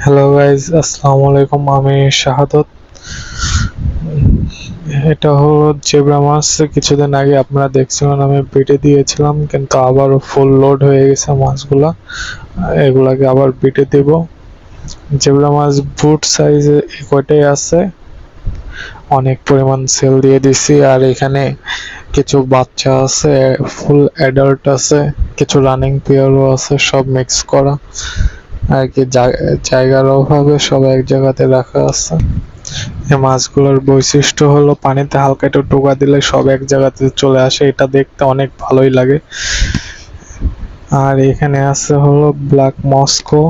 Hello guys, আসসালামু আলাইকুম। আমি শাহাদত। এটা হলো জেব্রা মাছ। কিছুদিন আগে আপনারা দেখছিলেন আমি বেটে দিয়েছিলাম, কিন্তু আবারও ফুল লোড হয়ে গেছে মাছগুলা। এগুলাকে আবার বেটে দেব। জেব্রা মাছ বুট সাইজে কয়টাই আছে, অনেক পরিমাণ সেল দিয়ে দিছি। আর এখানে কিছু বাচ্চা আছে, ফুল অ্যাডাল্ট আছে, কিছু রানিং পেয়ারও আছে, সব মিক্স করা আর কি। জায়গার অভাবে সব এক জায়গাতে রাখা আছে। এই মাছগুলোর বৈশিষ্ট্য হলো পানিতে হালকা একটু টোকা দিলে সব এক জায়গাতে চলে আসে, এটা দেখতে অনেক ভালোই লাগে। আর এখানে আছে হলো ব্ল্যাক মস্কো,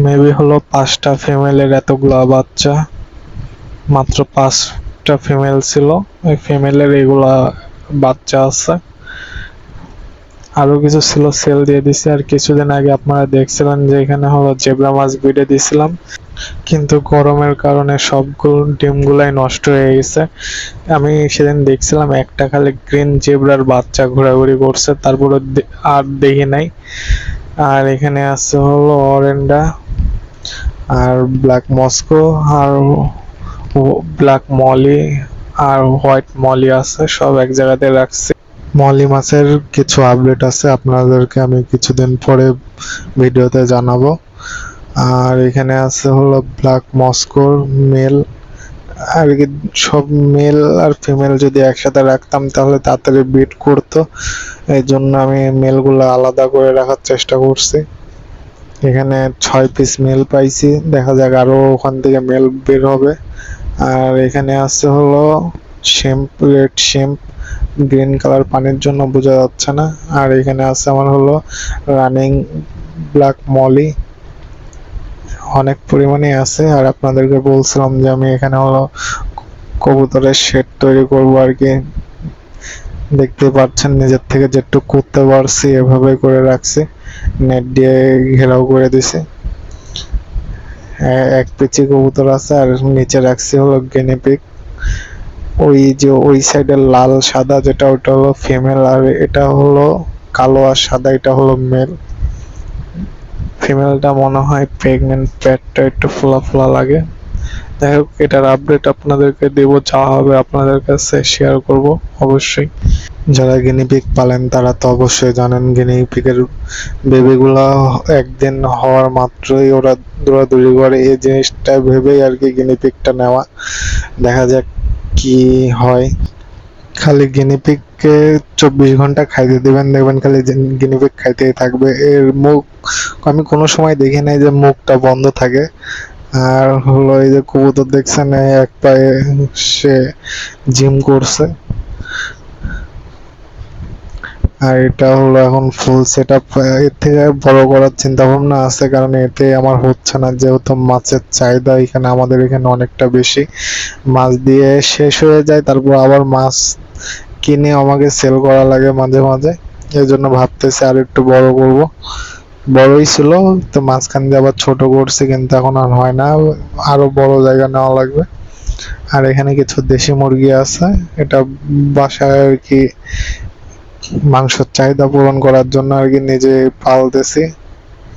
মেবি হলো 5টা ফিমেলের এতগুলা বাচ্চা, মাত্র 5টা ফিমেল ছিল। ওই ফিমেলের এগুলা বাচ্চা আছে, আরো কিছু ছিল সেল দিয়ে দিছে। আর কিছুদিন আগে আপনারা দেখছিলেন যে এখানে হলো জেব্রা মাছ বিডে দিছিলাম, কিন্তু গরমের কারণে সবগুলো ডিমগুলাই নষ্ট হয়ে গেছে। আমি সেদিন দেখছিলাম একটা খালি গ্রিন জেব্রার বাচ্চা ঘোরাঘুরি করছে, তারপরে আর দেখি নাই। আর এখানে আছে হলো অরেন্ডা আর ব্ল্যাক মস্কো আর ব্ল্যাক মলি আর হোয়াইট মলি আছে, সব এক জায়গাতে রাখছি। মলি মাছের কিছু আপডেট আছে, আপনাদেরকে আমি কিছুদিন পরে ভিডিওতে জানাবো। আর এখানে আছে হলো ব্ল্যাক মস্কোর মেল। আর কি সব মেল আর ফিমেল যদি একসাথে রাখতাম তাহলে তাড়াতাড়ি বিট করতো, এই জন্য আমি মেলগুলো আলাদা করে রাখার চেষ্টা করছি। এখানে 6 পিস মেল পাইছি, দেখা যাক আরো ওখান থেকে মেল বের হবে। আর এখানে আছে হলো শ্যাম্প, রেড শ্যাম্প, গ্রিন কালার পানির জন্য বোঝা যাচ্ছে না। আর এখানে আছে আমার হলো রানিং ব্ল্যাক মলি, অনেক পরিমাণে আছে। আর আপনাদেরকে বলছিলাম যে আমি এখানে হলো কবুতরের শেড তৈরি করব আর কি। দেখতে পাচ্ছেন নিজের থেকে যেটুকু করতে পারছি এভাবে করে রাখছি, নেট দিয়ে ঘেরাও করে দিছি। এক পিচি কবুতর আছে, আর নিচে রাখছি হলো গিনিপিগ। ওই যে ওই সাইডের লাল সাদা যেটা, ওটা হলো ফিমেল, আর এটা হলো কালো আর সাদা, এটা হলো মেল। ফিমেলটা মনে হয় প্রেগনেন্ট, পেটটা একটু ফোলা ফোলা লাগে। যাই হোক, এটার আপডেট আপনাদেরকে দেব, যা হবে আপনাদের কাছে শেয়ার করব অবশ্যই। যারা গিনিপিগ পালেন তারা তো অবশ্যই জানেন গিনিপিগের বেবিগুলা একদিন হওয়ার মাত্রই ওরা দৌড়াদৌড়ি করে, এই জিনিসটা ভেবেই আর কি গিনিপিগটা নেওয়া। দেখা যাক কি হয়। খালি গিনিপিগকে 24 ঘন্টা খাইতে দিবেন, দেখবেন খালি গিনিপিগ খাইতেই থাকবে। এর মুখ আমি কোনো সময় দেখি নাই যে মুখটা বন্ধ থাকে। আর হলো এই যে কবুতর দেখছেন, এক পায়ে সে জিম করছে। আর এটা হলো এখন ফুল সেট আপ। এর থেকে বড় করার চিন্তা ভাবনা আছে, কারণ এতে আমার হচ্ছে না, যেহেতু মাছের চাহিদা এখানে আমাদের এখানে অনেকটা বেশি। মাছ দিয়ে শেষ হয়ে যায়, তারপর আবার মাছ কিনে আমাকে সেল করা লাগে মাঝে মাঝে। এই জন্য ভাবতেছি আর একটু বড় করব। বড়ই ছিল তো মাঝখান দিয়ে আবার ছোট করছি, কিন্তু এখন আর হয় না, আরো বড় জায়গা নেওয়া লাগবে। আর এখানে কিছু দেশি মুরগি আছে, এটা বাসায় আর কি মাংসের চাহিদা পূরণ করার জন্য আর কি নিজে পালতেছি।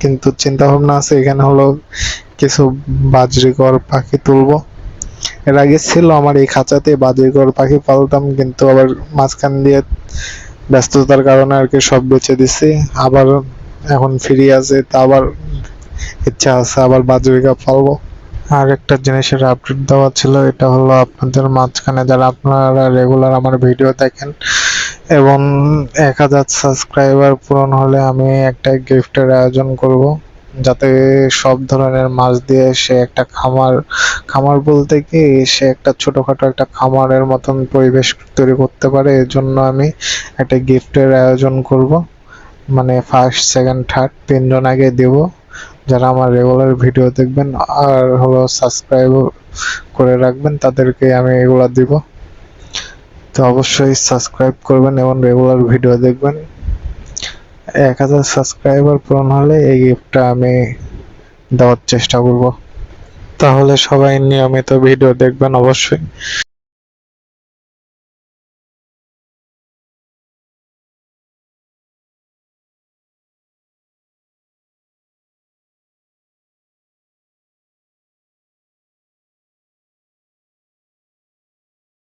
কিন্তু চিন্তা ভাবনা আছে এখানে হলো কিছু বাজরিকর পাখি তুলবো। এর আগে ছিল আমার এই খাঁচাতে বাজরিকর পাখি পালতাম, কিন্তু আবার মাঝখান দিয়ে ব্যস্ততার কারণে আর কি সব বেচে দিছি। আবার এখন ফ্রি আছে, তা আবার ইচ্ছা আছে আবার বাজরিকা পালবো। আর একটা জিনিসের আপডেট দেওয়া ছিল, এটা হলো আপনাদের মাঝখানে যারা আপনারা রেগুলার আমার ভিডিও দেখেন এবং 1000 সাবস্ক্রাইবার পূরণ হলে আমি একটা গিফটের আয়োজন করব, যাতে সব ধরনের মাছ দিয়ে সে একটা খামার, খামার বলতে কি সে একটা ছোটখাটো একটা খামারের মতন পরিবেশ তৈরি করতে পারে। এর জন্য আমি একটা গিফটের আয়োজন করব, মানে ফার্স্ট সেকেন্ড থার্ড 3জন আগে দেব, যারা আমার রেগুলার ভিডিও দেখবেন আর হলো সাবস্ক্রাইব করে রাখবেন, তাদেরকে আমি এগুলা দিব। তো অবশ্যই সাবস্ক্রাইব করবেন এবং রেগুলার ভিডিও দেখবেন। 1000 সাবস্ক্রাইবার পূরণ হলে এই গিফটটা আমি দেওয়ার চেষ্টা করব। তাহলে সবাই নিয়মিত ভিডিও দেখবেন অবশ্যই।